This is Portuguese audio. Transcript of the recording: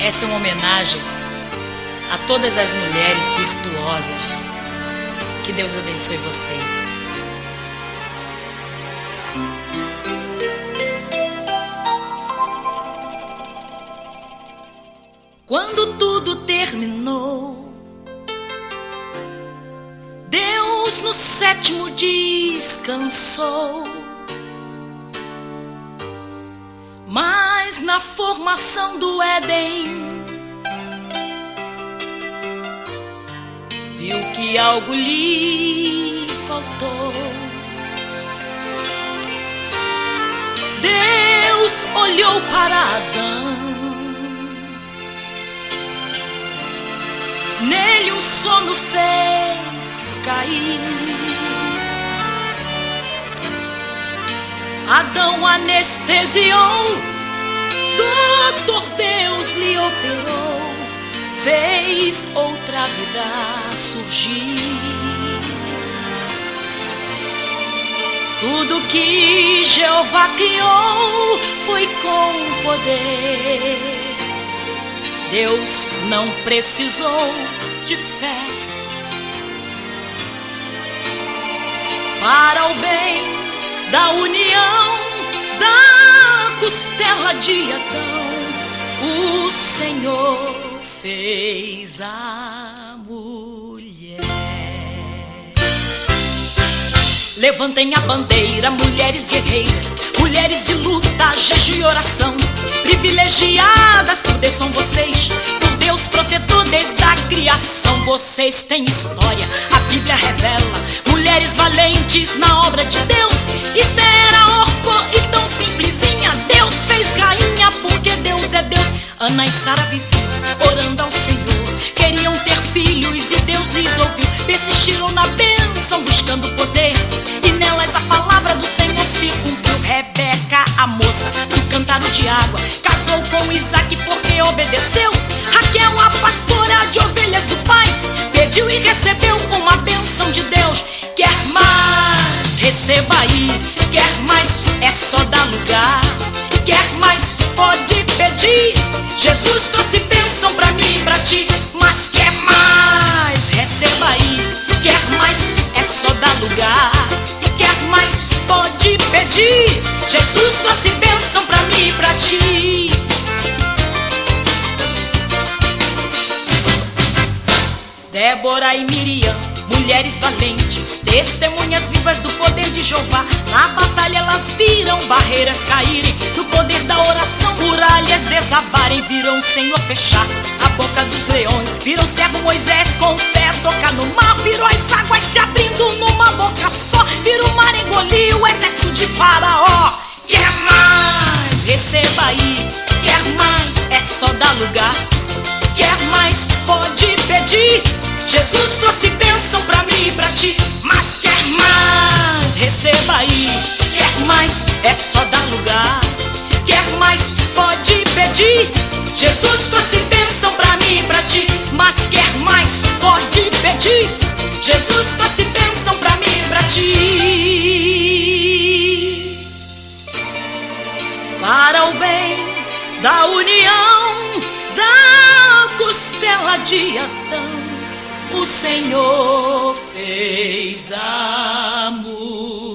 Essa é uma homenagem a todas as mulheres virtuosas. Que Deus abençoe vocês. Quando tudo terminou, Deus no sétimo descansou. Mas na formação do Éden, viu que algo lhe faltou. Deus olhou para Adão, nele um sono fez cair. Adão anestesiou, doutor Deus lhe operou, fez outra vida surgir. Tudo que Jeová criou foi com poder. Deus não precisou de fé para o bem da união da costela de Adão. O Senhor fez a mulher. Levantem a bandeira, mulheres guerreiras, mulheres de luta, jejum e oração. Privilegiadas por Deus são vocês, por Deus protetor desde a criação. Vocês têm história, a Bíblia revela, mulheres valentes na obra de Deus. Esther era órfã e tão simplesinha, Deus fez rainha porque Deus é Deus. Ana e Sara viviam orando ao Senhor, queriam ter filhos e Deus lhes ouviu. Persistiram na bênção buscando poder, e nelas a palavra do Senhor se cumpriu. Rebeca, a moça do cântaro de água, casou com Isaac porque obedeceu. Raquel, a pastora de ovelhas do pai, pediu e recebeu uma bênção de Deus. Quer mais? Receba aí. Quer mais? É só dar lugar. Quer mais? Pode pedir. Jesus trouxe bênção pra mim e pra ti. Mas quer mais? Receba aí. Quer mais? É só dar lugar. Quer mais? Pode pedir. Jesus trouxe bênção pra mim e pra ti. Débora e Miriam, mulheres valentes, testemunhas vivas do poder de Jeová. Na batalha elas viram barreiras caírem, no poder da oração muralhas desabarem. Viram o Senhor fechar a boca dos leões, viram o servo Moisés com fé tocar no mar. Viram as águas se abrindo numa boca só, viram o mar engolir o exército de Faraó. Quer mais? Receba aí. Quer mais? É só dar lugar. Quer mais? Pode pedir. Jesus trouxe bênção pra mim e pra ti. Mas quer mais? Receba aí. Quer mais? É só dar lugar. Quer mais? Pode pedir. Jesus trouxe bênção pra mim e pra ti. Mas quer mais? Pode pedir. Jesus trouxe bênção pra mim e pra ti. Para o bem da união da costela de Adão, o Senhor fez a mulher.